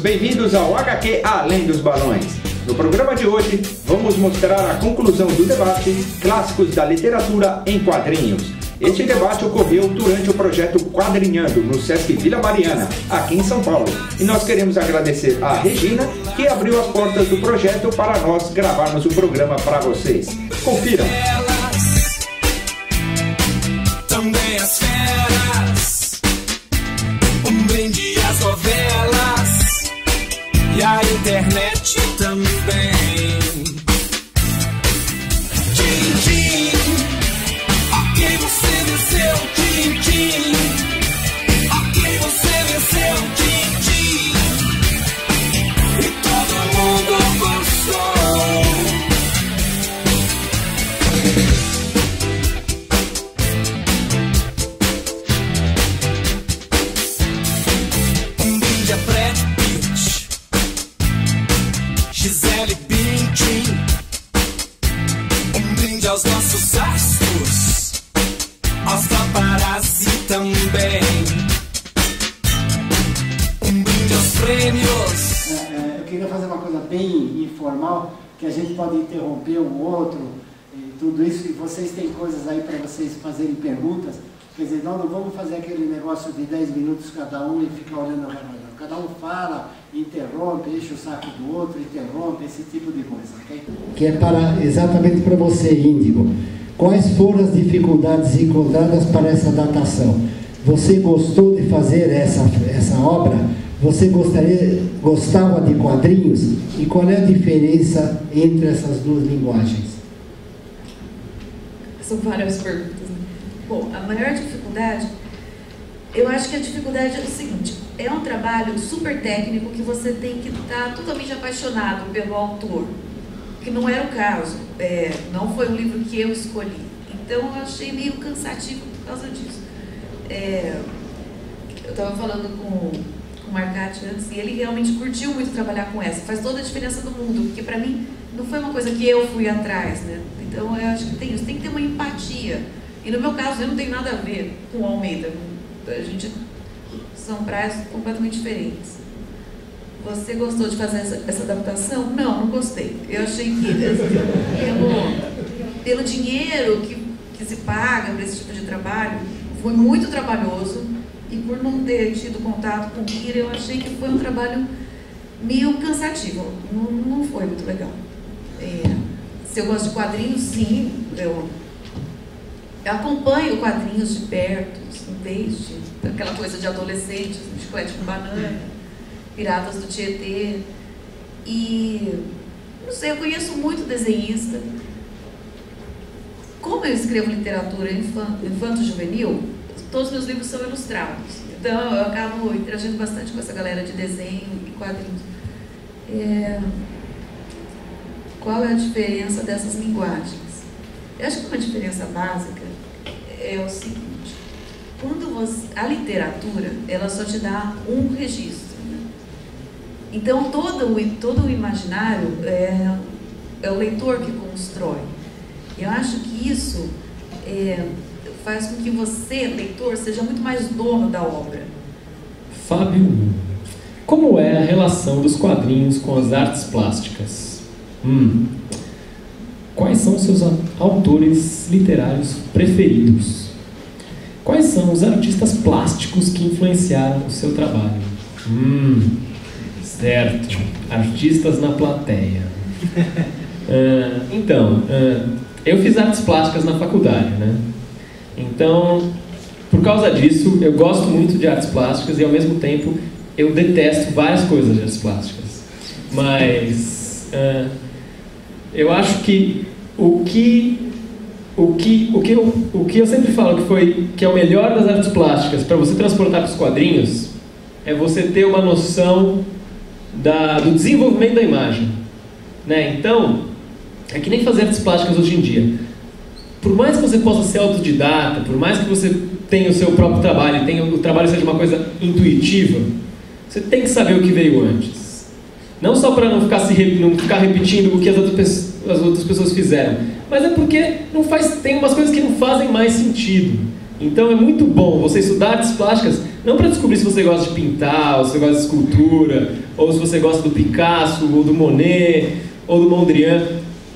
bem-vindos ao HQ Além dos Balões. No programa de hoje, vamos mostrar a conclusão do debate Clássicos da Literatura em Quadrinhos. Este debate ocorreu durante o projeto Quadrinhando, no Sesc Vila Mariana, aqui em São Paulo. E nós queremos agradecer a Regina, que abriu as portas do projeto para nós gravarmos o programa para vocês. Confiram! Também as feras, um brinde às novelas e a internet também. Tim-tim, aqui você venceu, tim-tim, aqui você venceu, tim-tim, e todo mundo gostou. Gisele Bündchen, brinde aos nossos astros, aos paparazzi também, brinde aos prêmios. Eu queria fazer uma coisa bem informal, que a gente pode interromper um outro, e tudo isso, e vocês têm coisas aí para vocês fazerem perguntas. Quer dizer, não vamos fazer aquele negócio de 10 minutos cada um e ficar olhando ao redor. Cada um fala, interrompe, enche o saco do outro, interrompe, esse tipo de coisa, ok? Que é exatamente para você, Índigo. Quais foram as dificuldades encontradas para essa datação? Você gostou de fazer essa obra? Você gostava de quadrinhos? E qual é a diferença entre essas duas linguagens? São várias perguntas. Bom, a maior dificuldade, eu acho que a dificuldade é o seguinte: é um trabalho super técnico que você tem que estar totalmente apaixonado pelo autor, que não era o caso, não foi um livro que eu escolhi, então eu achei meio cansativo por causa disso. Eu estava falando com o Marcati antes, e ele realmente curtiu muito trabalhar com essa, faz toda a diferença do mundo, porque para mim não foi uma coisa que eu fui atrás, né? Então eu acho que tem isso, tem que ter uma empatia. E no meu caso, eu não tenho nada a ver com o Almeida. São praias completamente diferentes. Você gostou de fazer essa adaptação? Não gostei. Eu achei que pelo dinheiro que se paga para esse tipo de trabalho, foi muito trabalhoso. E por não ter tido contato com o Kira, eu achei que foi um trabalho meio cansativo. Não foi muito legal. Se eu gosto de quadrinhos, sim, eu acompanho quadrinhos de perto, desde aquela coisa de adolescentes, Chiclete com Banana, Piratas do Tietê. E, não sei, eu conheço muito desenhista. Como eu escrevo literatura infanto-juvenil, todos os meus livros são ilustrados. Então, eu acabo interagindo bastante com essa galera de desenho e quadrinhos. Qual é a diferença dessas linguagens? Eu acho que uma diferença básica é o seguinte: a literatura, ela só te dá um registro, né? Então todo o imaginário é o leitor que constrói. Eu acho que isso faz com que você, leitor, seja muito mais dono da obra. Fábio, como é a relação dos quadrinhos com as artes plásticas? Quais são os seus autores literários preferidos? Quais são os artistas plásticos que influenciaram o seu trabalho? Certo. Artistas na plateia. Eu fiz artes plásticas na faculdade, né? Então, por causa disso, eu gosto muito de artes plásticas e, ao mesmo tempo, eu detesto várias coisas de artes plásticas. Mas eu acho que o que eu sempre falo que é o melhor das artes plásticas para você transportar para os quadrinhos é você ter uma noção do desenvolvimento da imagem, né? Então, é que nem fazer artes plásticas hoje em dia. Por mais que você possa ser autodidata, por mais que você tenha o seu próprio trabalho, o trabalho seja uma coisa intuitiva, você tem que saber o que veio antes. Não só para não ficar repetindo o que as outras pessoas fizeram, mas é porque tem umas coisas que não fazem mais sentido. Então é muito bom você estudar artes plásticas Não para descobrir se você gosta de pintar, ou se você gosta de escultura, ou se você gosta do Picasso, ou do Monet, ou do Mondrian,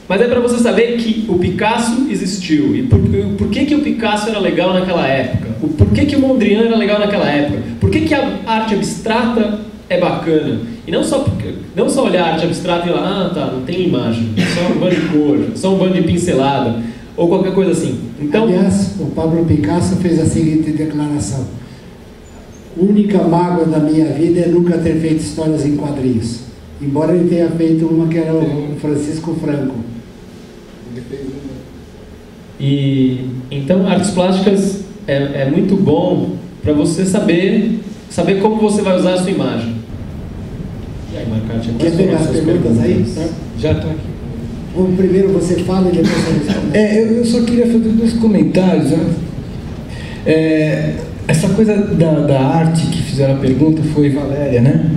mas é para você saber que o Picasso existiu e por que o Picasso era legal naquela época, por que o Mondrian era legal naquela época, por que a arte abstrata é bacana. E não só olhar a arte abstrata e falar, tá, não tem imagem, só um bando de cor, só um bando de pincelada, ou qualquer coisa assim. Então, aliás, o Pablo Picasso fez a seguinte declaração: a única mágoa da minha vida é nunca ter feito histórias em quadrinhos. Embora ele tenha feito uma que era o Francisco Franco. E então artes plásticas é muito bom para você saber como você vai usar a sua imagem. E aí, Marcati, quer pegar as perguntas aí? Já estou aqui. Ou primeiro você fala e depois você responde. Eu só queria fazer 2 comentários. Né? Essa coisa da arte que fizeram a pergunta foi Valéria, né?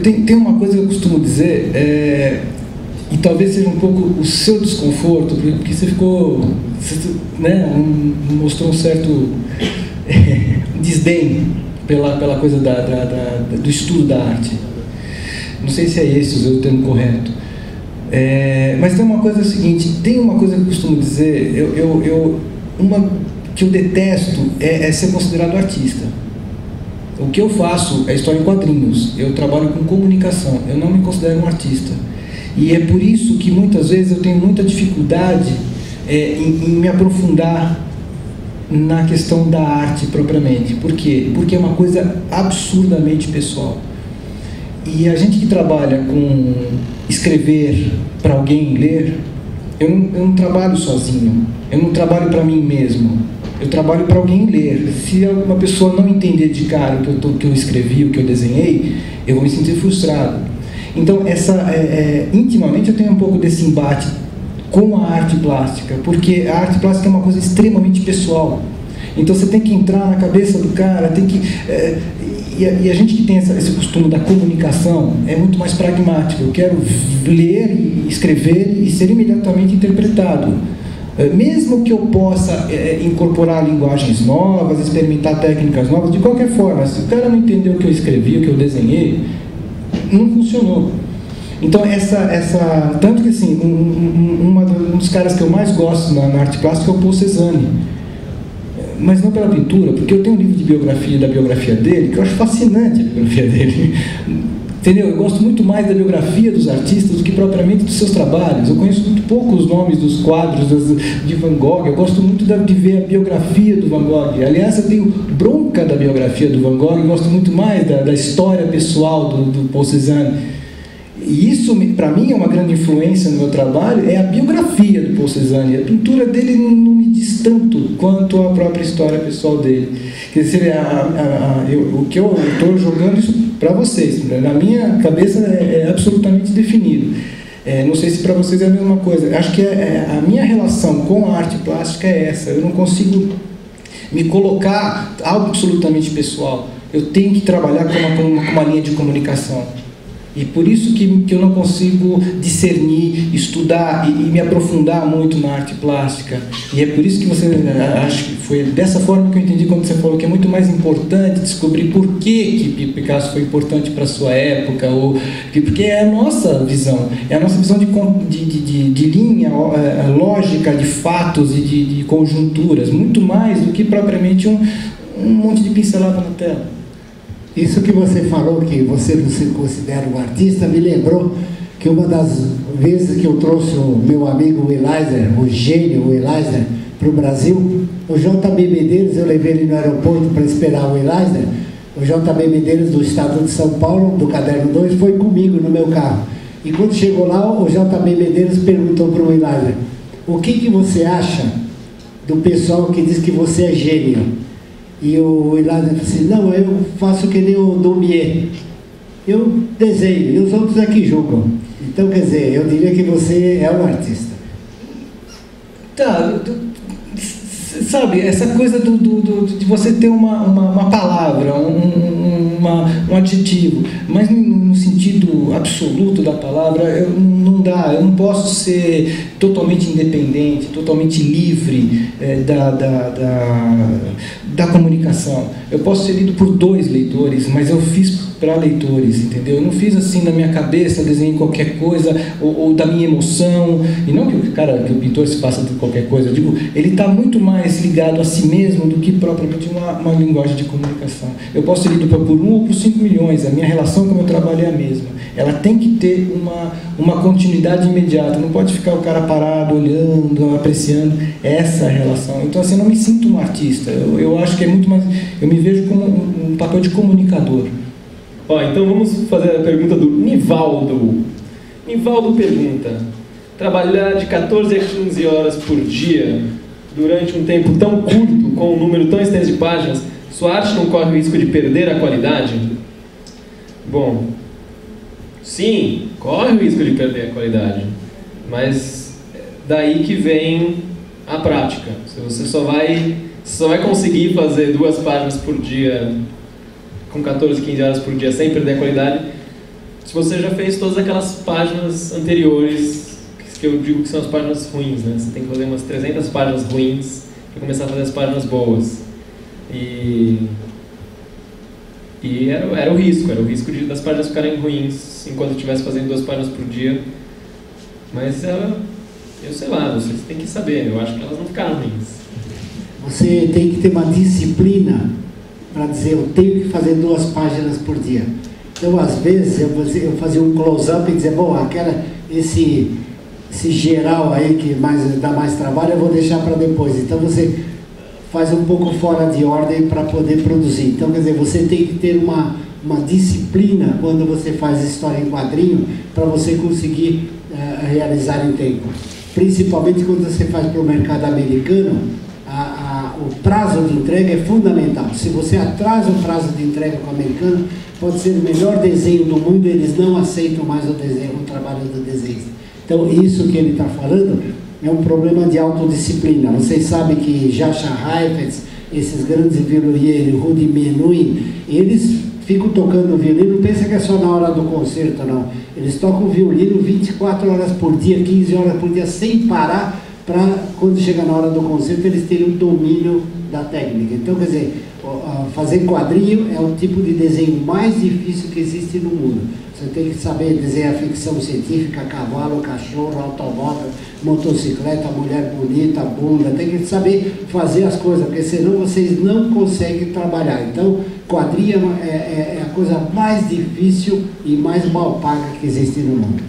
Tem uma coisa que eu costumo dizer, e talvez seja um pouco o seu desconforto, porque você ficou, né, mostrou um certo desdém pela coisa do estudo da arte. Não sei se é esse o termo correto. Mas tem uma coisa seguinte, tem uma coisa que eu costumo dizer, uma que eu detesto é ser considerado artista. O que eu faço é história em quadrinhos, eu trabalho com comunicação, eu não me considero um artista. E é por isso que muitas vezes eu tenho muita dificuldade em me aprofundar na questão da arte propriamente. Por quê? Porque é uma coisa absurdamente pessoal. E a gente que trabalha com escrever para alguém ler, eu não trabalho sozinho, eu não trabalho para mim mesmo, eu trabalho para alguém ler. Se uma pessoa não entender de cara o que eu escrevi, o que eu desenhei, eu vou me sentir frustrado. Então, intimamente eu tenho um pouco desse embate com a arte plástica, porque a arte plástica é uma coisa extremamente pessoal. Então você tem que entrar na cabeça do cara, tem que... E a gente que tem esse costume da comunicação é muito mais pragmático. Eu quero ler, escrever e ser imediatamente interpretado. Mesmo que eu possa incorporar linguagens novas, experimentar técnicas novas, de qualquer forma, se o cara não entendeu o que eu escrevi, o que eu desenhei, não funcionou. Então, tanto que assim, um dos caras que eu mais gosto na arte plástica é o Paul Cézanne. Mas não pela pintura, porque eu tenho um livro de biografia da biografia dele, que eu acho fascinante a biografia dele. Entendeu? Eu gosto muito mais da biografia dos artistas do que propriamente dos seus trabalhos. Eu conheço muito pouco os nomes dos quadros de Van Gogh. Eu gosto muito de ver a biografia do Van Gogh. Aliás, eu tenho bronca da biografia do Van Gogh e gosto muito mais da história pessoal do Paul Cézanne. E isso, para mim, é uma grande influência no meu trabalho, é a biografia do Paul Cézanne. A pintura dele não me diz tanto quanto a própria história pessoal dele. Quer dizer, o que eu estou jogando isso para vocês, na minha cabeça é absolutamente definido. Não sei se para vocês é a mesma coisa. Acho que a minha relação com a arte plástica é essa. Eu não consigo me colocar algo absolutamente pessoal. Eu tenho que trabalhar com uma linha de comunicação. E por isso que eu não consigo discernir, estudar e me aprofundar muito na arte plástica. E é por isso que acho que foi dessa forma que eu entendi quando você falou que é muito mais importante descobrir por que Picasso foi importante para a sua época, porque é a nossa visão de linha lógica, de fatos e de conjunturas, muito mais do que propriamente um monte de pincelada na tela. Isso que você falou, que você não se considera um artista, me lembrou que uma das vezes que eu trouxe o meu amigo Eliezer, o gênio Eliezer, para o Brasil, o JB Medeiros, eu levei ele no aeroporto para esperar o Eliezer. O JB Medeiros, do estado de São Paulo, do Caderno 2, foi comigo no meu carro. E quando chegou lá, o JB Medeiros perguntou para o Eliezer: o que você acha do pessoal que diz que você é gênio? E o Eliezer falou assim: não, eu faço que nem o Daumier, eu desenho, e os outros é que julgam. Então, quer dizer, eu diria que você é um artista. Tá, sabe, essa coisa de você ter uma palavra, um adjetivo, mas no sentido absoluto da palavra, não dá. Eu não posso ser da comunicação. Eu posso ser lido por 2 leitores, mas eu fiz para leitores, entendeu? Eu não fiz assim na minha cabeça, desenhei qualquer coisa, ou da minha emoção, e não que o pintor se faça de qualquer coisa, eu digo, ele está muito mais ligado a si mesmo do que propriamente uma linguagem de comunicação. Eu posso ser lido por 1 ou por 5 milhões, a minha relação com o meu trabalho é a mesma. Ela tem que ter uma continuidade imediata, não pode ficar o cara parado, olhando, apreciando essa relação. Então, assim, eu não me sinto um artista, eu acho que é muito mais, eu me vejo como um papel de comunicador. Então vamos fazer a pergunta do Nivaldo. Nivaldo pergunta: trabalhar de 14 a 15 horas por dia durante um tempo tão curto, com um número tão extenso de páginas, sua arte não corre o risco de perder a qualidade? Bom, sim, corre o risco de perder a qualidade, mas daí que vem a prática. Você só vai conseguir fazer 2 páginas por dia com 14, 15 horas por dia sem perder a qualidade se você já fez todas aquelas páginas anteriores, que eu digo que são as páginas ruins, né? Você tem que fazer umas 300 páginas ruins para começar a fazer as páginas boas. E era o risco das páginas ficarem ruins enquanto eu estivesse fazendo 2 páginas por dia. Mas eu sei lá, vocês têm que saber, eu acho que elas não ficaram ruins. Você tem que ter uma disciplina para dizer, eu tenho que fazer 2 páginas por dia. Então, às vezes, eu fazia um close-up e dizer, bom, esse geral aí que dá mais trabalho, eu vou deixar para depois. Então, você faz um pouco fora de ordem para poder produzir. Então, quer dizer, você tem que ter uma disciplina quando você faz história em quadrinho para você conseguir realizar em tempo. Principalmente quando você faz para o mercado americano, o prazo de entrega é fundamental. Se você atrasa o prazo de entrega com o americano, pode ser o melhor desenho do mundo, eles não aceitam mais o trabalho do desenho. Então, isso que ele está falando é um problema de autodisciplina. Vocês sabem que Jascha Heifetz, esses grandes violiniers, Rudi Menuhin, eles ficam tocando violino, não pensa que é só na hora do concerto, não. Eles tocam violino 24 horas por dia, 15 horas por dia, sem parar, para quando chega na hora do concerto eles terem um domínio da técnica. Então, quer dizer, fazer quadrinho é o tipo de desenho mais difícil que existe no mundo. Você tem que saber desenhar ficção científica, cavalo, cachorro, automóvel, motocicleta, mulher bonita, bunda, tem que saber fazer as coisas, porque senão vocês não conseguem trabalhar. Então, quadrinho é a coisa mais difícil e mais mal paga que existe no mundo.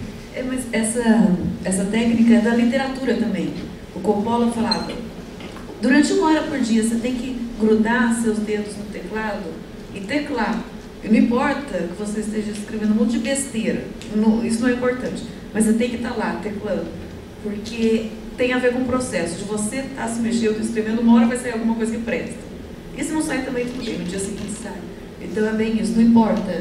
Mas essa técnica é da literatura também. O Coppola falava, durante 1 hora por dia você tem que grudar seus dedos no teclado e teclar. Não importa que você esteja escrevendo um monte de besteira, isso não é importante, mas você tem que estar lá teclando, porque tem a ver com o processo de você estar se mexendo, escrevendo, 1 hora vai sair alguma coisa que presta. E se não sai também, tudo bem, no dia seguinte sai. Então é bem isso, não importa,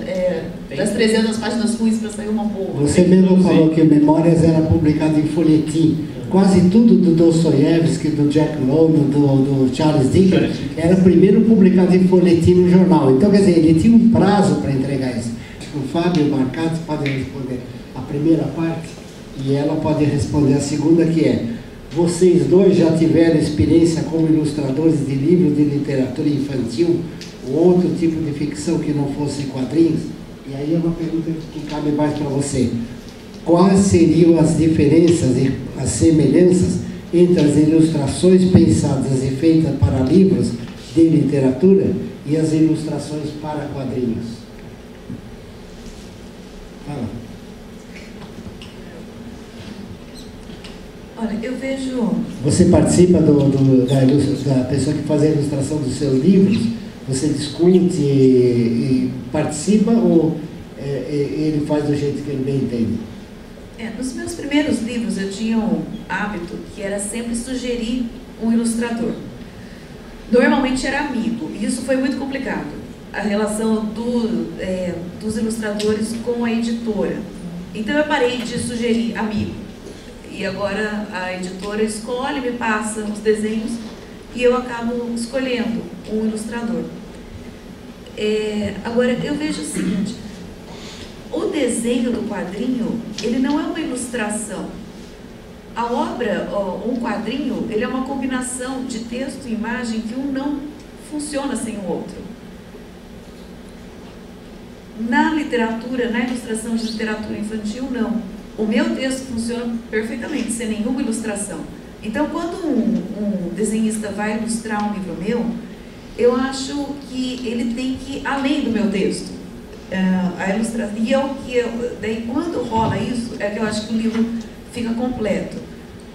das 300 páginas ruins para sair uma boa. Você mesmo falou que Memórias era publicado em folhetim. Quase tudo do Dostoiévski, do Jack London, do Charles Dickens, era primeiro publicado em folhetim no jornal. Então, quer dizer, ele tinha um prazo para entregar isso. O Fábio Marcati pode responder a primeira parte e ela pode responder a segunda, que é: vocês dois já tiveram experiência como ilustradores de livros de literatura infantil ou outro tipo de ficção que não fosse quadrinhos? E aí é uma pergunta que cabe mais para você. Quais seriam as diferenças e as semelhanças entre as ilustrações pensadas e feitas para livros de literatura e as ilustrações para quadrinhos? Fala. Olha, eu vejo... Você participa da pessoa que faz a ilustração dos seus livros? Você discute e participa ou ele faz do jeito que ele bem entende? Nos meus primeiros livros eu tinha um hábito que era sempre sugerir um ilustrador. Normalmente era amigo, e isso foi muito complicado. A relação dos ilustradores com a editora. Então eu parei de sugerir amigo. E agora a editora escolhe, me passa os desenhos e eu acabo escolhendo um ilustrador. Agora eu vejo o seguinte: o desenho do quadrinho, ele não é uma ilustração. A obra, um quadrinho, ele é uma combinação de texto e imagem que um não funciona sem o outro. Na literatura, na ilustração de literatura infantil, não. O meu texto funciona perfeitamente, sem nenhuma ilustração. Então, quando um desenhista vai ilustrar um livro meu, eu acho que ele tem que ir além do meu texto. A ilustração, e daí quando rola isso, é que eu acho que o livro fica completo.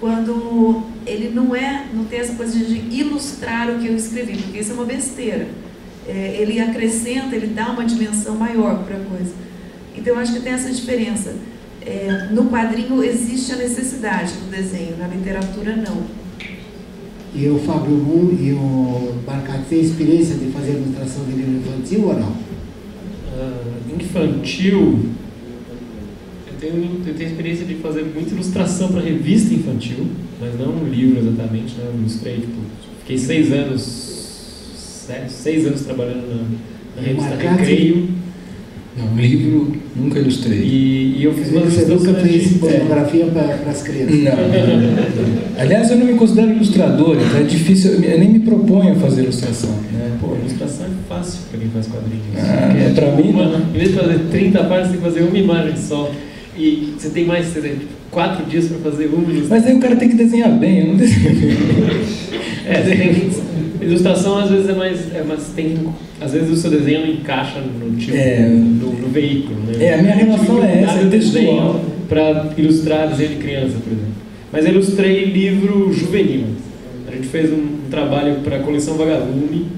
Quando ele não tem essa coisa de ilustrar o que eu escrevi, porque isso é uma besteira. Ele acrescenta, ele dá uma dimensão maior para a coisa. Então eu acho que tem essa diferença. No quadrinho existe a necessidade do desenho, na literatura não. E o Fábio Moon e o Barcati têm experiência de fazer ilustração de livro infantil ou não? Infantil, eu tenho experiência de fazer muita ilustração para revista infantil, mas não um livro exatamente, né? Eu ilustrei, fiquei 6 anos trabalhando na revista Recreio. Não, um livro nunca ilustrei. E eu fiz uma ilustração. Você fez pornografia para as crianças? Não. Aliás, eu não me considero ilustrador, então é difícil, eu nem me proponho a fazer ilustração. Né? Pô, ilustração é fácil para quem faz quadrinhos. Para mim, em vez de fazer 30 páginas, você tem que fazer uma imagem só. E você tem mais, 4 dias para fazer uma ilustração. Mas aí o cara tem que desenhar bem, eu não desenho bem. Ilustração às vezes às vezes o seu desenho não encaixa no tipo, no veículo, né? A minha relação é essa, eu desenho para ilustrar desenho de criança, por exemplo. Mas eu ilustrei livro juvenil. A gente fez um trabalho para a coleção Vagalume,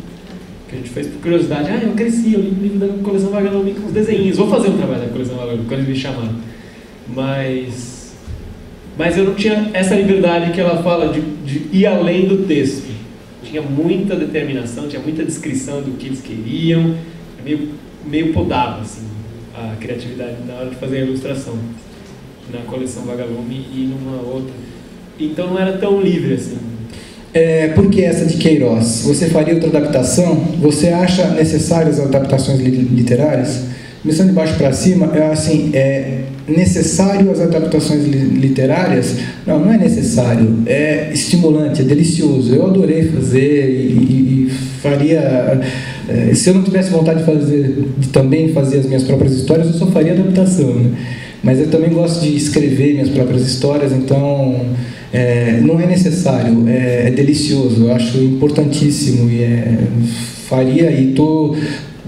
que a gente fez por curiosidade. Eu cresci, eu li o livro da coleção Vagalume com os desenhos. Vou fazer um trabalho da coleção Vagalume, quando eles me chamaram. Mas eu não tinha essa liberdade que ela fala de ir além do texto. Tinha muita determinação, tinha muita descrição do que eles queriam, meio podava assim, a criatividade na hora de fazer a ilustração na coleção Vagalume e numa outra. Então não era tão livre assim. Por que essa de Queiroz? Você faria outra adaptação? Você acha necessárias as adaptações literárias? Começando de baixo para cima, é necessário as adaptações literárias? Não é necessário, é estimulante, é delicioso. Eu adorei fazer e faria... se eu não tivesse vontade de também fazer as minhas próprias histórias, eu só faria adaptação, né? Mas eu também gosto de escrever minhas próprias histórias, então não é necessário, é delicioso, eu acho importantíssimo e faria e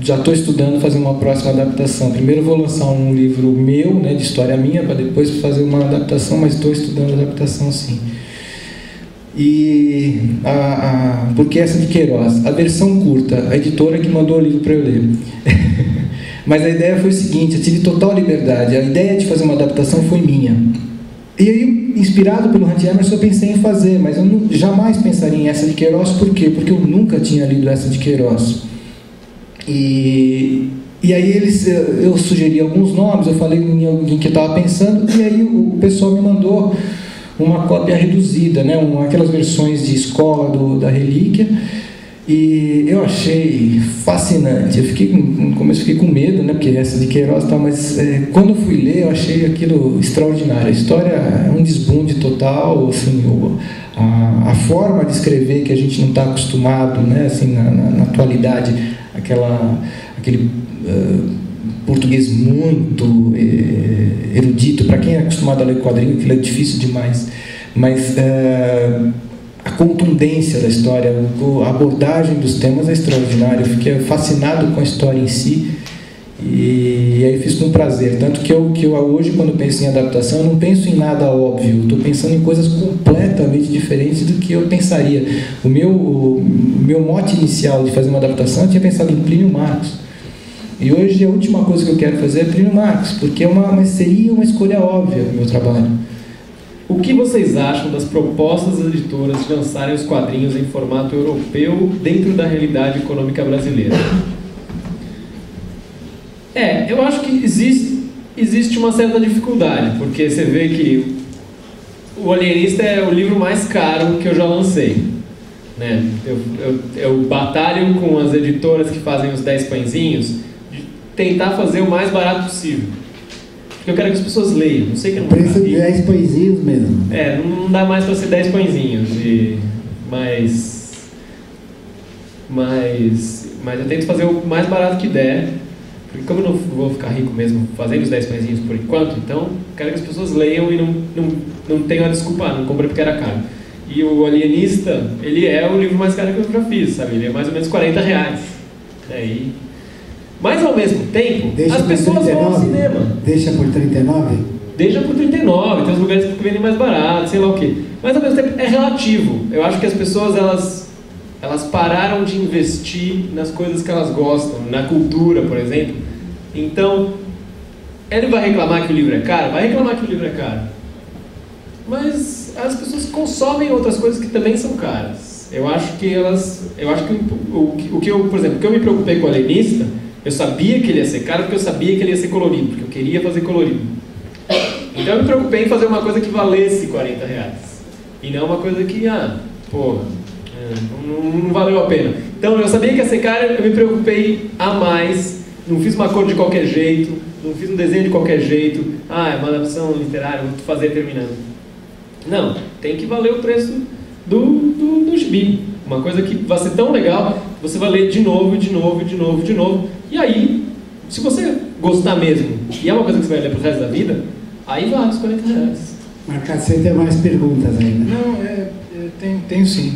já estou estudando fazer uma próxima adaptação. Primeiro eu vou lançar um livro meu, né, de história minha, para depois fazer uma adaptação, mas estou estudando adaptação sim. E porque essa de Queiroz, a versão curta, a editora que mandou o livro para eu ler. Mas a ideia foi o seguinte, eu tive total liberdade, a ideia de fazer uma adaptação foi minha. E aí, inspirado pelo Hunt Emerson, eu pensei em fazer, mas eu jamais pensaria em essa de Queiroz, por quê? Porque eu nunca tinha lido essa de Queiroz. E aí eu sugeri alguns nomes, eu falei em alguém que eu estava pensando, e aí o pessoal me mandou uma cópia reduzida, né, aquelas versões de escola da Relíquia, e eu achei fascinante. No começo fiquei com medo, né, porque essa de Queiroz tá, mas quando eu fui ler eu achei aquilo extraordinário. A história é um desbunde total, assim, a forma de escrever que a gente não está acostumado, né, assim, na atualidade, aquele português muito erudito. Para quem é acostumado a ler quadrinho, aquilo é difícil demais, mas a contundência da história, a abordagem dos temas é extraordinária. Eu fiquei fascinado com a história em si e aí fiz com prazer, tanto que eu hoje, quando penso em adaptação, eu não penso em nada óbvio, estou pensando em coisas completamente diferentes do que eu pensaria. O meu mote inicial de fazer uma adaptação, eu tinha pensado em Plínio Marcos, e hoje a última coisa que eu quero fazer é Plínio Marcos, porque seria uma escolha óbvia no meu trabalho. O que vocês acham das propostas das editoras de lançarem os quadrinhos em formato europeu dentro da realidade econômica brasileira? Eu acho que existe uma certa dificuldade, porque você vê que O Alienista é o livro mais caro que eu já lancei, né? Eu batalho com as editoras que fazem os 10 pãezinhos de tentar fazer o mais barato possível, porque eu quero que as pessoas leiam. Não sei que não preço de 10 pãezinhos mesmo. mas eu tento fazer o mais barato que der, porque como eu não vou ficar rico mesmo fazendo os 10 pezinhos por enquanto, então quero que as pessoas leiam e não tenham a desculpa, não comprei porque era caro. E o Alienista, ele é o livro mais caro que eu já fiz, sabe? Ele é mais ou menos R$40. Mas ao mesmo tempo, as pessoas vão ao cinema. Deixa por 39? Deixa por 39, tem uns lugares que vendem mais barato, sei lá o quê. Mas ao mesmo tempo é relativo. Eu acho que as pessoas, elas pararam de investir nas coisas que elas gostam, na cultura, por exemplo. Então, ele vai reclamar que o livro é caro? Vai reclamar que o livro é caro. Mas as pessoas consomem outras coisas que também são caras. Eu acho que o que eu me preocupei com o Alienista, eu sabia que ele ia ser caro porque eu sabia que ele ia ser colorido, porque eu queria fazer colorido. Então eu me preocupei em fazer uma coisa que valesse R$40. E não uma coisa que, não valeu a pena. Então eu sabia que ia ser caro, eu me preocupei a mais, não fiz uma cor de qualquer jeito, não fiz um desenho de qualquer jeito, é uma adaptação literária, vou fazer terminando. Não, tem que valer o preço do gibi. Uma coisa que vai ser tão legal, você vai ler de novo, de novo, de novo, de novo. E aí, se você gostar mesmo, e é uma coisa que você vai ler pro resto da vida, aí vale os R$40. Marcado, você tem mais perguntas ainda? Não, tenho sim.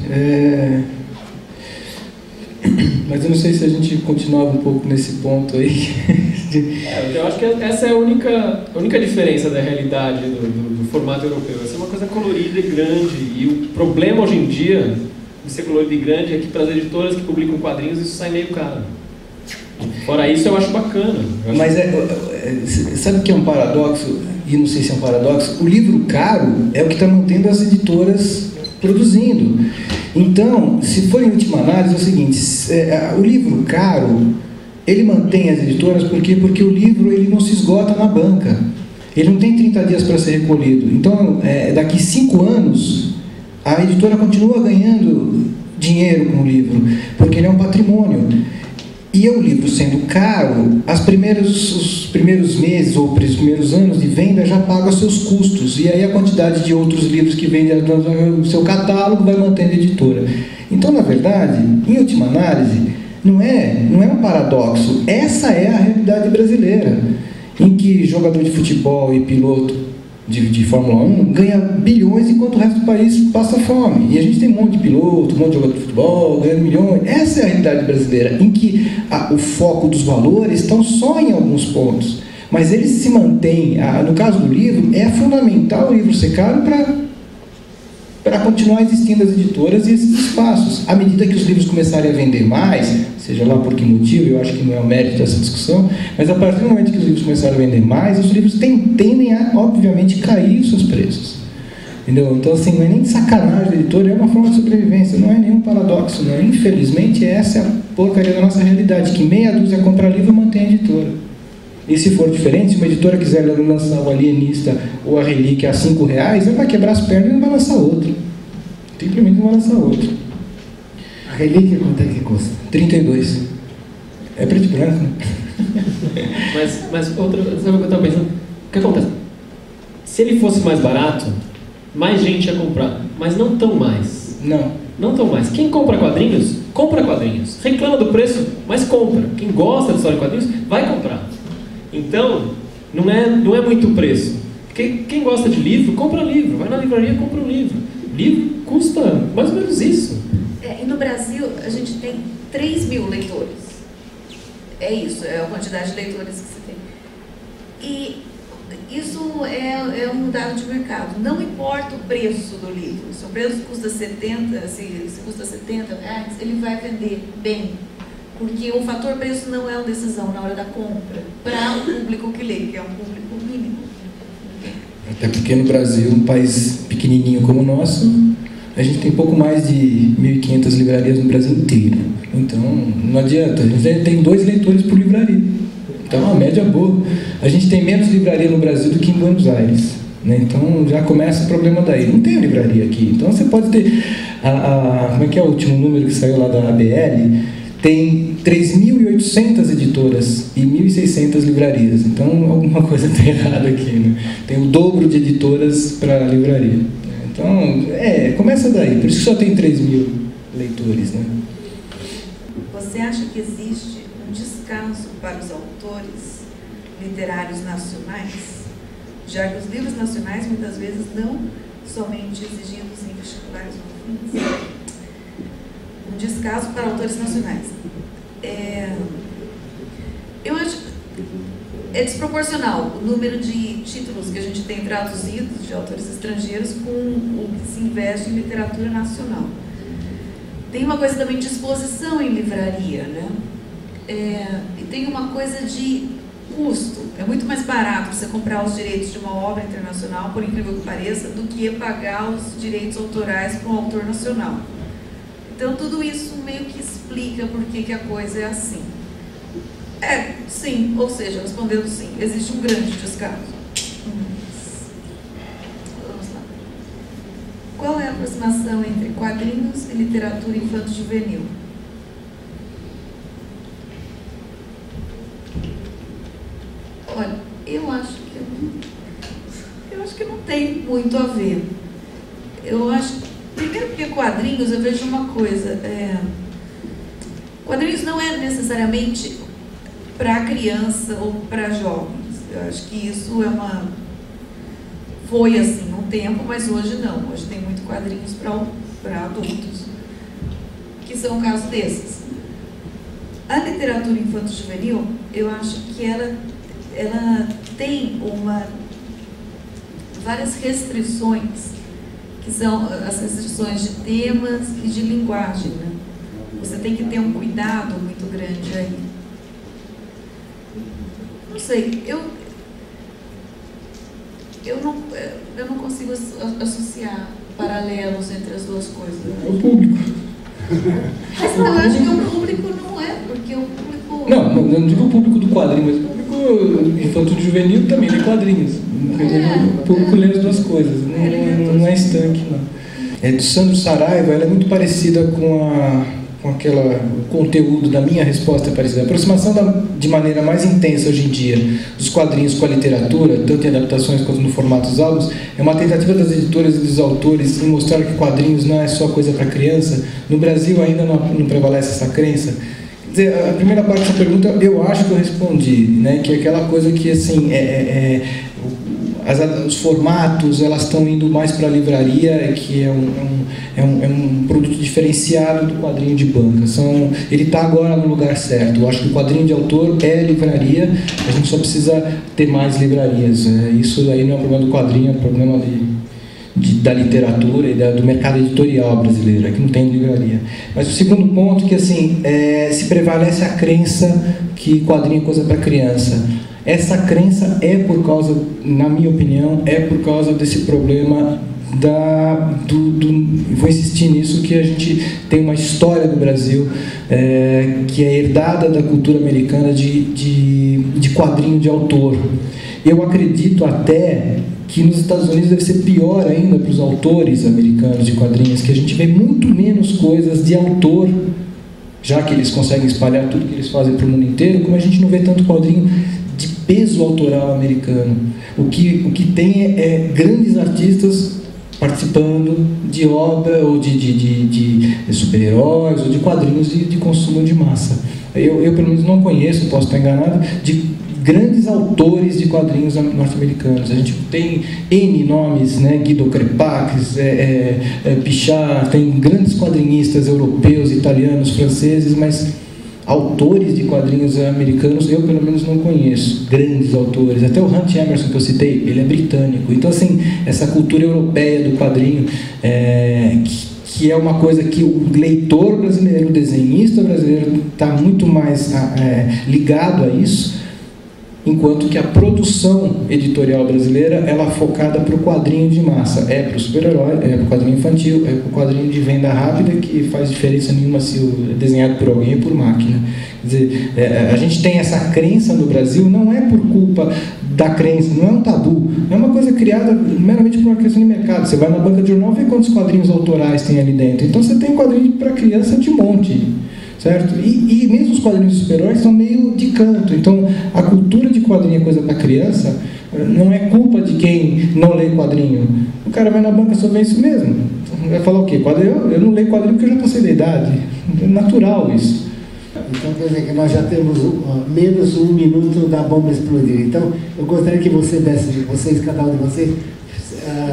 Mas eu não sei se a gente continuava um pouco nesse ponto aí. Eu acho que essa é a única diferença da realidade do formato europeu. Essa é uma coisa colorida e grande. E o problema hoje em dia de ser colorido e grande é que para as editoras que publicam quadrinhos isso sai meio caro. Fora isso, eu acho bacana. Mas sabe o que é um paradoxo? E não sei se é um paradoxo. O livro caro é o que está mantendo as editoras produzindo. Então, se for em última análise, é o seguinte: o livro caro, ele mantém as editoras porque o livro ele não se esgota na banca. Ele não tem 30 dias para ser recolhido. Então, daqui 5 anos, a editora continua ganhando dinheiro com o livro, porque ele é um patrimônio. E o livro sendo caro, os primeiros meses ou os primeiros anos de venda já paga os seus custos. E aí a quantidade de outros livros que vendem no seu catálogo vai mantendo a editora. Então, na verdade, em última análise, não é um paradoxo. Essa é a realidade brasileira, em que jogador de futebol e piloto de Fórmula 1 ganha bilhões enquanto o resto do país passa fome. E a gente tem um monte de piloto, um monte de jogador de futebol ganhando milhões. Essa é a realidade brasileira, em que o foco dos valores estão só em alguns pontos. Mas eles se mantêm, no caso do livro, é fundamental o livro ser caro para continuar existindo as editoras e esses espaços. À medida que os livros começarem a vender mais, seja lá por que motivo, eu acho que não é o mérito dessa discussão, mas a partir do momento que os livros começarem a vender mais, os livros tendem a, obviamente, cair os seus preços. Entendeu? Então, assim, não é nem de sacanagem da editora, é uma forma de sobrevivência, não é nenhum paradoxo, não. Infelizmente, essa é a porcaria da nossa realidade, que meia dúzia compra livro e mantém a editora. E se for diferente, se uma editora quiser lançar o Alienista ou a Relíquia a R$5, ela vai quebrar as pernas e não vai lançar outro. Simplesmente não vai lançar outro. A Relíquia quanto é que custa? 32. É preto e branco, né? Mas outra, sabe o que eu estava pensando? O que acontece? Se ele fosse mais barato, mais gente ia comprar. Mas não tão mais. Não tão mais. Quem compra quadrinhos, compra quadrinhos. Reclama do preço, mas compra. Quem gosta de história de quadrinhos, vai comprar. Então, não é muito preço. Quem gosta de livro, compra livro. Vai na livraria e compra um livro. Livro custa mais ou menos isso. E no Brasil, a gente tem 3 mil leitores. É isso, é a quantidade de leitores que você tem. E isso é um dado de mercado. Não importa o preço do livro. Se o preço custa 70, se custa R$70, ele vai vender bem. Porque o fator preço não é uma decisão na hora da compra para o público que lê, que é um público mínimo. Até porque no Brasil, um país pequenininho como o nosso, a gente tem pouco mais de 1.500 livrarias no Brasil inteiro. Então, não adianta. A gente tem 2 leitores por livraria. Então, é uma média boa. A gente tem menos livraria no Brasil do que em Buenos Aires. Né? Então, já começa o problema daí. Não tem livraria aqui. Então, você pode ter... como é que é o último número que saiu lá da ABL? Tem 3.800 editoras e 1.600 livrarias. Então, alguma coisa está errada aqui. Né? Tem o dobro de editoras para livraria. Então, começa daí. Por isso que só tem 3.000 leitores. Né? você acha que existe um descanso para os autores literários nacionais? Já que os livros nacionais, muitas vezes, não somente exigidos em vestibulares ou afins, um descaso para autores nacionais. Eu acho que é desproporcional o número de títulos que a gente tem traduzidos de autores estrangeiros com o que se investe em literatura nacional. Tem uma coisa também de exposição em livraria, né? E tem uma coisa de custo. É muito mais barato você comprar os direitos de uma obra internacional, por incrível que pareça, do que pagar os direitos autorais para um autor nacional. Então, tudo isso meio que explica por que a coisa é assim. Sim, ou seja, respondendo sim, existe um grande descaso. Vamos lá. Qual é a aproximação entre quadrinhos e literatura infanto-juvenil? Olha, eu acho que não tem muito a ver. Eu acho, primeiro porque quadrinhos, eu vejo uma coisa, quadrinhos não é necessariamente para criança ou para jovens. Eu acho que isso foi assim um tempo, mas hoje não. Hoje tem muito quadrinhos para adultos, que são um caso desses. A literatura infanto-juvenil, eu acho que ela tem várias restrições, que são as restrições de temas e de linguagem, né? Você tem que ter um cuidado muito grande aí. Não sei, eu não consigo associar paralelos entre as duas coisas. É o público. Mas eu acho que o público não é, porque o público... Não digo o público do quadrinho, mas o público infanto-juvenil também lê quadrinhos. O público lê as duas coisas, não é estanque, não. Do Sandro Saraiva, ela é muito parecida com aquele conteúdo da minha resposta parecida. A aproximação de maneira mais intensa hoje em dia dos quadrinhos com a literatura, tanto em adaptações quanto no formato dos álbuns, é uma tentativa das editoras e dos autores em mostrar que quadrinhos não é só coisa para criança. No Brasil ainda não prevalece essa crença. Quer dizer, a primeira parte dessa pergunta eu acho que eu respondi, né? Que é aquela coisa que assim os formatos, elas estão indo mais para a livraria, que é um produto diferenciado do quadrinho de banca. Ele está agora no lugar certo. Eu acho que o quadrinho de autor é livraria, a gente só precisa ter mais livrarias. Isso aí não é um problema do quadrinho, é um problema da literatura e do mercado editorial brasileiro, que não tem livraria. Mas o segundo ponto é que assim, se prevalece a crença que quadrinho é coisa para criança. Essa crença por causa, na minha opinião, por causa desse problema vou insistir nisso, que a gente tem uma história do Brasil que é herdada da cultura americana de quadrinho de autor. Eu acredito até que nos Estados Unidos deve ser pior ainda para os autores americanos de quadrinhos, que a gente vê muito menos coisas de autor, já que eles conseguem espalhar tudo que eles fazem para o mundo inteiro, como a gente não vê tanto quadrinho de peso autoral americano. O que tem é grandes artistas participando de obra ou de super-heróis ou de quadrinhos de consumo de massa. Eu pelo menos não conheço, posso estar enganado, de grandes autores de quadrinhos norte-americanos. A gente tem N nomes, né? Guido Crepax, Pichard, tem grandes quadrinistas europeus, italianos, franceses, mas autores de quadrinhos americanos eu pelo menos não conheço, grandes autores. Até o Hunt Emerson que eu citei, ele é britânico. Então assim, essa cultura europeia do quadrinho, que é uma coisa que o leitor brasileiro, o desenhista brasileiro está muito mais ligado a isso, enquanto que a produção editorial brasileira ela é focada para o quadrinho de massa, para o super-herói, para o quadrinho infantil, para o quadrinho de venda rápida, que faz diferença nenhuma se é desenhado por alguém ou por máquina. Quer dizer, a gente tem essa crença no Brasil, não é por culpa da crença, não é um tabu, é uma coisa criada meramente por uma questão de mercado. Você vai na banca de jornal e vê quantos quadrinhos autorais tem ali dentro. Então você tem quadrinho para criança de monte. Certo? E mesmo os quadrinhos de super-heróis são meio de canto. Então, a cultura de quadrinho é coisa para criança, não é culpa de quem não lê quadrinho. O cara vai na banca e só vê isso mesmo. Vai falar o quê? Eu não leio quadrinho porque eu já passei da idade. É natural isso. Então quer dizer que nós já temos menos 1 minuto da bomba explodir. Então eu gostaria que vocês, cada um de vocês,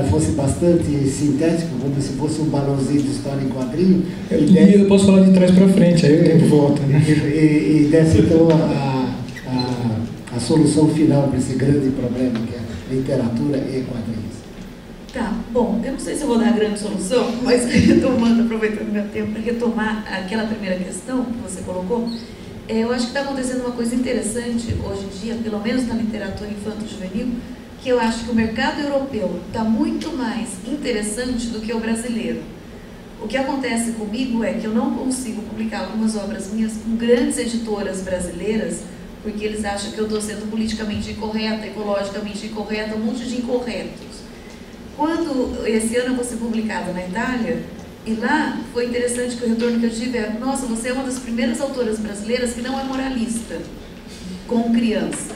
fosse bastante sintético, como se fosse um balãozinho de história em quadrinho. E eu posso falar de trás para frente, aí o tempo volta, né? E desse então a solução final para esse grande problema que é literatura e quadrinhos. Tá, bom, eu não sei se eu vou dar a grande solução, mas retomando, aproveitando meu tempo para retomar aquela primeira questão que você colocou, eu acho que está acontecendo uma coisa interessante hoje em dia, pelo menos na literatura infanto-juvenil, que eu acho que o mercado europeu está muito mais interessante do que o brasileiro. O que acontece comigo é que eu não consigo publicar algumas obras minhas com grandes editoras brasileiras, porque eles acham que eu estou sendo politicamente incorreta, ecologicamente incorreta, um monte de incorretos. Quando esse ano eu vou ser publicada na Itália, e lá foi interessante que o retorno que eu tive é: nossa, você é uma das primeiras autoras brasileiras que não é moralista com criança.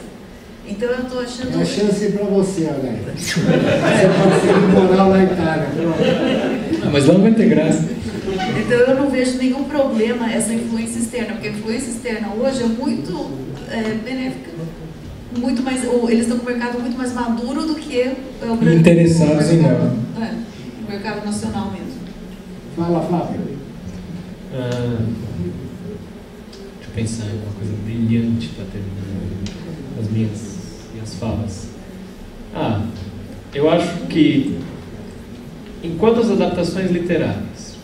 Então eu estou achando... É a chance para você, olha aí. Você pode ser imoral na Itália. Mas lá não vai ter graça. Então eu não vejo nenhum problema essa influência externa, porque a influência externa hoje é muito benéfica. Muito mais, eles estão com o mercado muito mais maduro do que o Brasil. Interessados em nós. O mercado nacional mesmo. Fala, Fábio. Deixa eu pensar em uma coisa brilhante para terminar as minhas falas. Eu acho que enquanto as adaptações literárias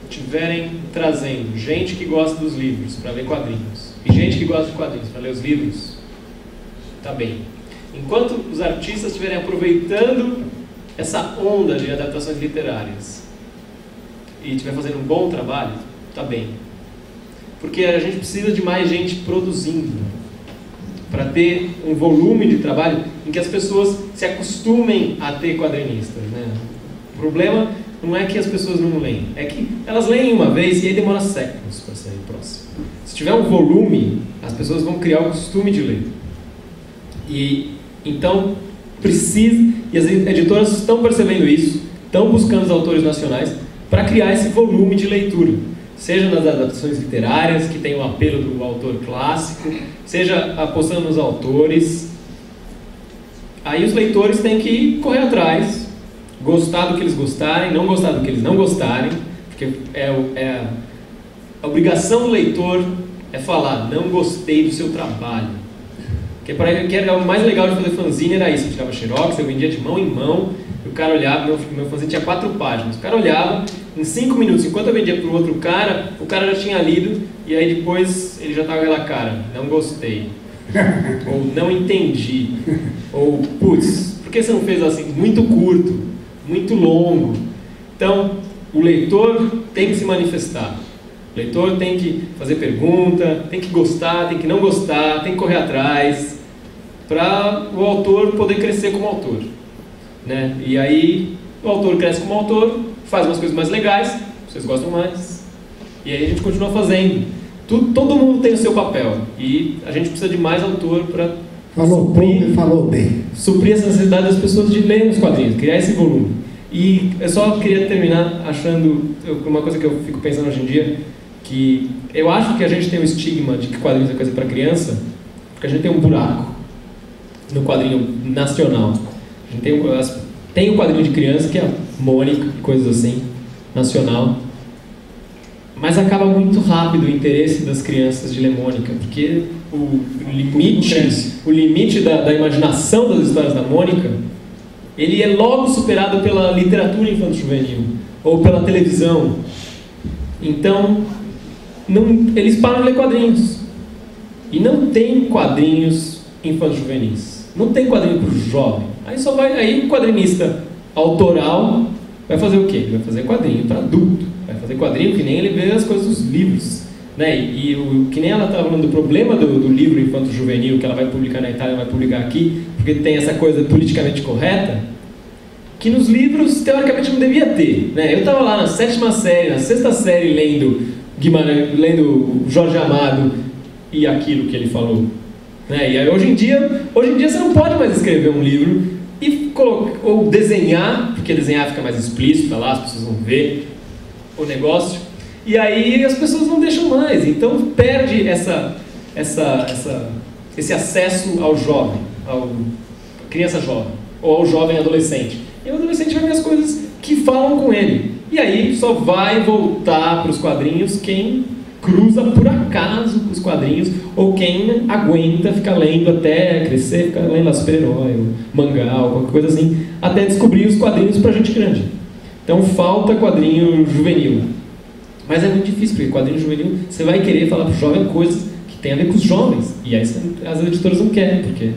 estiverem trazendo gente que gosta dos livros para ler quadrinhos e gente que gosta de quadrinhos para ler os livros, tá bem. Enquanto os artistas estiverem aproveitando essa onda de adaptações literárias e estiver fazendo um bom trabalho, tá bem. Porque a gente precisa de mais gente produzindo para ter um volume de trabalho em que as pessoas se acostumem a ter quadrinistas, né? O problema não é que as pessoas não leem, é que elas leem uma vez e aí demora séculos para sair próximo. Se tiver um volume, as pessoas vão criar o costume de ler. E então precisa, e as editoras estão percebendo isso, estão buscando os autores nacionais para criar esse volume de leitura, seja nas adaptações literárias, que tem o apelo do autor clássico, seja apostando nos autores. Aí os leitores têm que correr atrás, gostar do que eles gostarem, não gostar do que eles não gostarem, porque a obrigação do leitor é falar: não gostei do seu trabalho. Que era o mais legal de fazer fanzine, era isso. Eu tirava xerox, eu vendia de mão em mão, e o cara olhava, meu fanzine tinha 4 páginas, o cara olhava, em 5 minutos, enquanto eu vendia para o outro cara, o cara já tinha lido, e aí depois ele já estava com aquela cara: não gostei, ou não entendi, ou putz, por que você não fez assim? Muito curto, muito longo. Então, o leitor tem que se manifestar. O leitor tem que fazer pergunta, tem que gostar, tem que não gostar, tem que correr atrás, para o autor poder crescer como autor, né? E aí o autor cresce como autor, faz umas coisas mais legais, vocês gostam mais, e aí a gente continua fazendo. Todo mundo tem o seu papel, e a gente precisa de mais autor para suprir essa necessidade das pessoas de lerem os quadrinhos, criar esse volume. E eu só queria terminar achando uma coisa que eu fico pensando hoje em dia, que eu acho que a gente tem o estigma de que quadrinhos é coisa para criança, porque a gente tem um buraco no quadrinho nacional. A gente tem o quadrinho de criança, que é a Mônica, coisas assim, nacional, mas acaba muito rápido o interesse das crianças de ler Mônica, porque o limite da imaginação das histórias da Mônica, ele é logo superado pela literatura infanto-juvenil ou pela televisão. Então eles param de ler quadrinhos, e não tem quadrinhos infanto-juvenis, não tem quadrinho para o jovem. Aí o quadrinista autoral vai fazer o quê? Vai fazer quadrinho para adulto, vai fazer quadrinho que nem ele vê as coisas dos livros, né? Que nem ela estava falando do problema do livro infanto-juvenil, que ela vai publicar na Itália, vai publicar aqui, porque tem essa coisa politicamente correta, que nos livros teoricamente não devia ter, né? Eu estava lá na 7ª série, na 6ª série, lendo Jorge Amado e aquilo que ele falou, né? E aí, hoje em dia você não pode mais escrever um livro ou desenhar, porque desenhar fica mais explícito, tá lá, as pessoas vão ver o negócio, E aí as pessoas não deixam mais, então perde esse acesso ao jovem, ao criança jovem, ou ao jovem adolescente. E o adolescente vai ver as coisas que falam com ele. E aí só vai voltar para os quadrinhos quem cruza por acaso com os quadrinhos, ou quem aguenta ficar lendo até crescer, ficar lendo lá super-herói, ou mangá, ou qualquer coisa assim, até descobrir os quadrinhos para gente grande. Então falta quadrinho juvenil. Mas é muito difícil, porque quadrinho juvenil, você vai querer falar para o jovem coisas que tem a ver com os jovens. E aí as editoras não querem, porque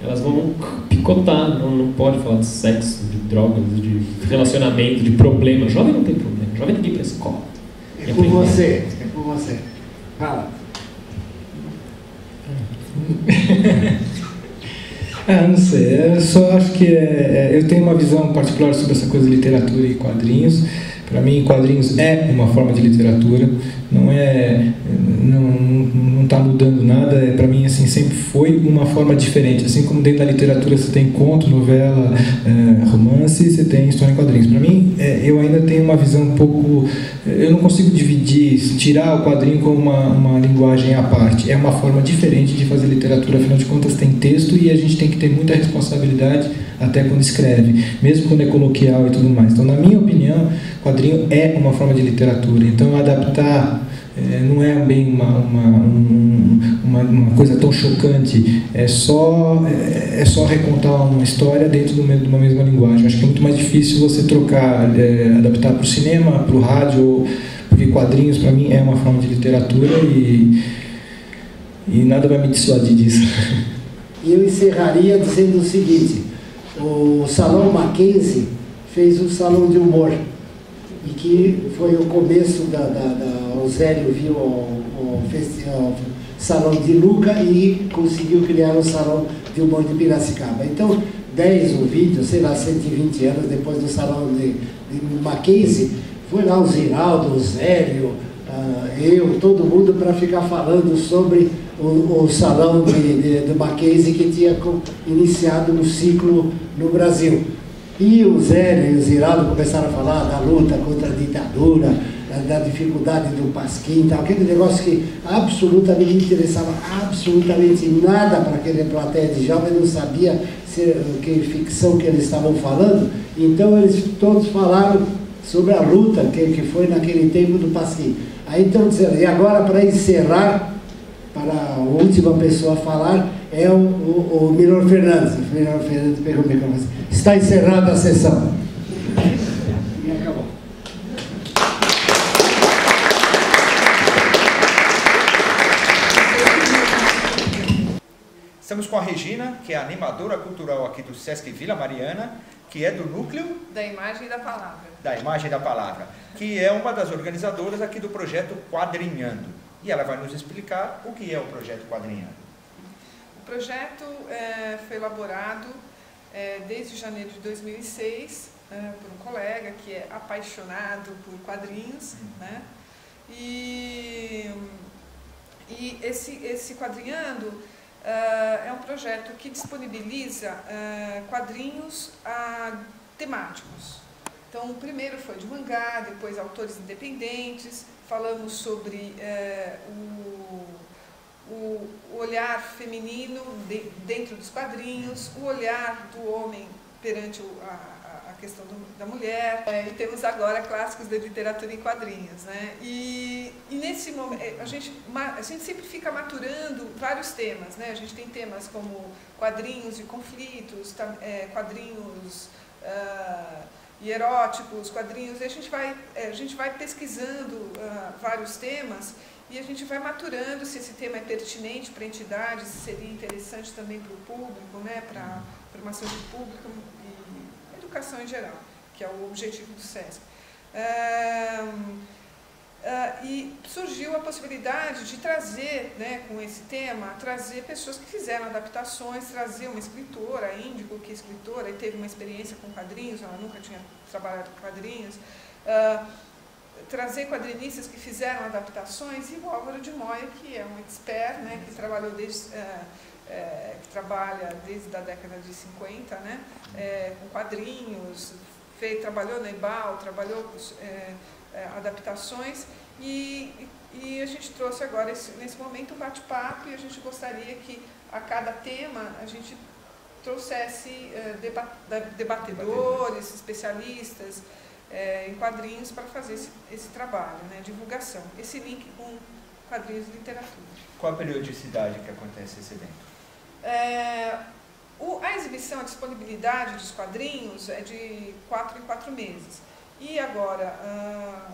elas vão picotar, não pode falar de sexo, de drogas, de relacionamento, de problema. Jovem não tem problema, jovem tem que ir para a escola. É com você, Fala. Não sei, eu só acho que eu tenho uma visão particular sobre essa coisa de literatura e quadrinhos. Para mim, quadrinhos é uma forma de literatura, não está mudando nada. Para mim, assim, sempre foi uma forma diferente. Assim como dentro da literatura você tem conto, novela, romance, você tem história em quadrinhos. Para mim, eu ainda tenho uma visão um pouco... Eu não consigo tirar o quadrinho como uma linguagem à parte. É uma forma diferente de fazer literatura, afinal de contas tem texto e a gente tem que ter muita responsabilidade até quando escreve, mesmo quando é coloquial e tudo mais. Então, na minha opinião, quadrinho é uma forma de literatura. Então, adaptar não é bem uma coisa tão chocante. É só recontar uma história dentro de uma mesma linguagem. Acho que é muito mais difícil você adaptar para o cinema, para o rádio, porque quadrinhos, para mim, é uma forma de literatura e nada vai me dissuadir disso. E eu encerraria dizendo o seguinte: o Salão Mackenzie fez um salão de humor, e que foi o começo o Zélio viu o Salão de Luca e conseguiu criar o Salão de Humor de Piracicaba. Então, 10 ou 20, sei lá, 120 anos depois do Salão de Mackenzie, foi lá o Ziraldo, o Zélio, eu, todo mundo, para ficar falando sobre o Salão do Mackenzie, que tinha iniciado um ciclo no Brasil. E o Zélio e o Ziraldo começaram a falar da luta contra a ditadura, da dificuldade do Pasquim, tal, aquele negócio que absolutamente interessava absolutamente nada para aquele plateia de jovem, não sabia que ficção que eles estavam falando. Então eles todos falaram sobre a luta que foi naquele tempo do Pasquim. Aí então dizendo, e agora para encerrar, para a última pessoa a falar, é o Milor Fernandes. O Milor Fernandes pegou o microfone. Está encerrada a sessão. E acabou. Estamos com a Regina, que é animadora cultural aqui do Sesc Vila Mariana, que é do núcleo da Imagem da Palavra. Da Imagem da Palavra, que é uma das organizadoras aqui do projeto Quadrinhando. E ela vai nos explicar o que é o projeto Quadrinhando. O projeto foi elaborado desde janeiro de 2006 por um colega que é apaixonado por quadrinhos, né? E esse Quadrinhando é um projeto que disponibiliza quadrinhos temáticos. Então, o primeiro foi de mangá, depois autores independentes. Falamos sobre o olhar feminino dentro dos quadrinhos, o olhar do homem perante a questão da mulher. E temos agora clássicos da literatura em quadrinhos, né? E nesse momento, a gente sempre fica maturando vários temas, né? A gente tem temas como quadrinhos de conflitos, quadrinhos e eróticos, quadrinhos, e a gente vai pesquisando vários temas e a gente vai maturando se esse tema é pertinente para a entidade, se seria interessante também para o público, né, para a formação de público e educação em geral, que é o objetivo do SESC. E surgiu a possibilidade de trazer, né, com esse tema, trazer pessoas que fizeram adaptações, trazer uma escritora, a Índigo, que é escritora e teve uma experiência com quadrinhos, ela nunca tinha trabalhado com quadrinhos, trazer quadrinistas que fizeram adaptações, e o Álvaro de Moya, que é um expert, né, que trabalhou que trabalha desde a década de 50, né, com quadrinhos, trabalhou na EBAL, trabalhou adaptações e a gente trouxe agora, nesse momento, um bate-papo e a gente gostaria que a cada tema a gente trouxesse debatedores, especialistas em quadrinhos para fazer esse trabalho, né, divulgação. Esse link com quadrinhos de literatura. Qual a periodicidade que acontece esse evento? A exibição, a disponibilidade dos quadrinhos é de 4 em 4 meses. E agora,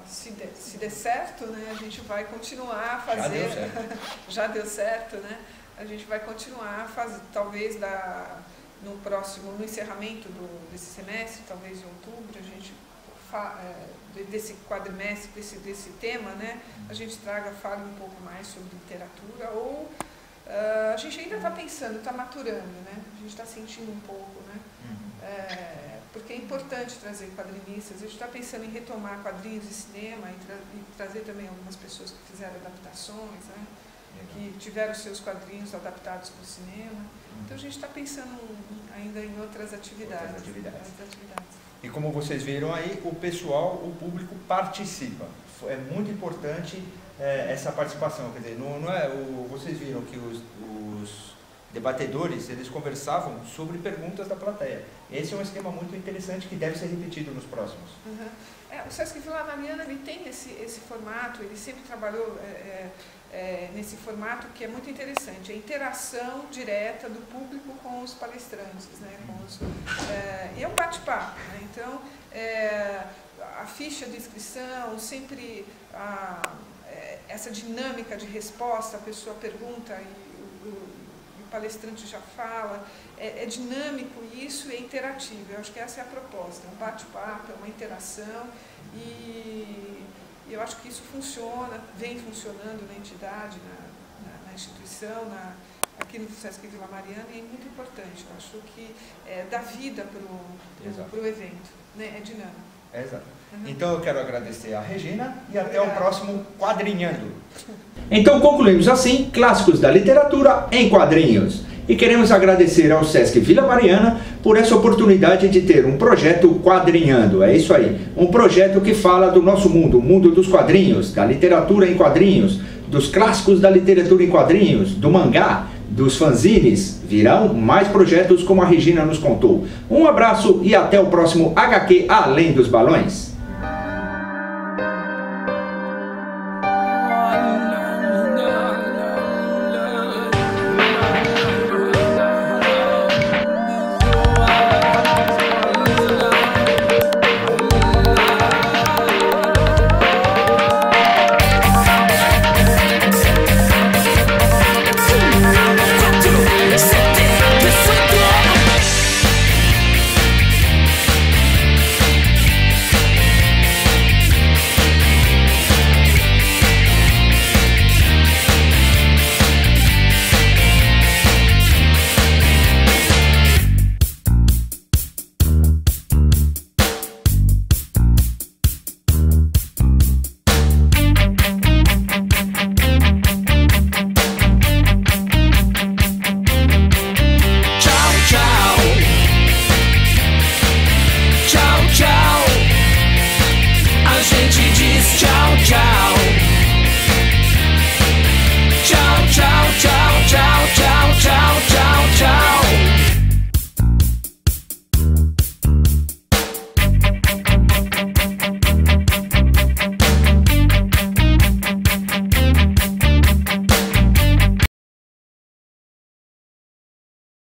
se der certo, né, a gente vai continuar a fazer. Já deu certo. Já deu certo, né? A gente vai continuar a fazer, talvez no encerramento desse semestre, talvez em outubro, a gente desse quadrimestre, desse tema, né, a gente fale um pouco mais sobre literatura, ou a gente ainda está pensando, está maturando, né, a gente está sentindo um pouco, né, porque é importante trazer quadrinistas, a gente está pensando em retomar quadrinhos de cinema e trazer também algumas pessoas que fizeram adaptações, né, que tiveram seus quadrinhos adaptados para o cinema. Então a gente está pensando ainda em outras atividades. E como vocês viram aí, o público participa. É muito importante essa participação. Quer dizer, vocês viram que os debatedores, eles conversavam sobre perguntas da plateia. Esse é um esquema muito interessante que deve ser repetido nos próximos. O Sesc Vila Mariana, ele tem esse formato, ele sempre trabalhou nesse formato que é muito interessante, a interação direta do público com os palestrantes, né, e é um bate-papo, né, então a ficha de inscrição, sempre essa dinâmica de resposta, a pessoa pergunta e o palestrante já fala, é dinâmico e isso é interativo. Eu acho que essa é a proposta, é um bate-papo, é uma interação e eu acho que isso funciona, vem funcionando na entidade, na instituição, aqui no Sesc Vila Mariana, e é muito importante. Eu acho que dá vida para o evento, né? É dinâmico. Exato. Então eu quero agradecer a Regina e até o próximo Quadrinhando. Então concluímos assim Clássicos da Literatura em Quadrinhos. E queremos agradecer ao Sesc Vila Mariana por essa oportunidade de ter um projeto Quadrinhando. É isso aí, um projeto que fala do nosso mundo, o mundo dos quadrinhos, da literatura em quadrinhos, dos clássicos da literatura em quadrinhos, do mangá, dos fanzines. Virão mais projetos como a Regina nos contou. Um abraço e até o próximo HQ Além dos Balões.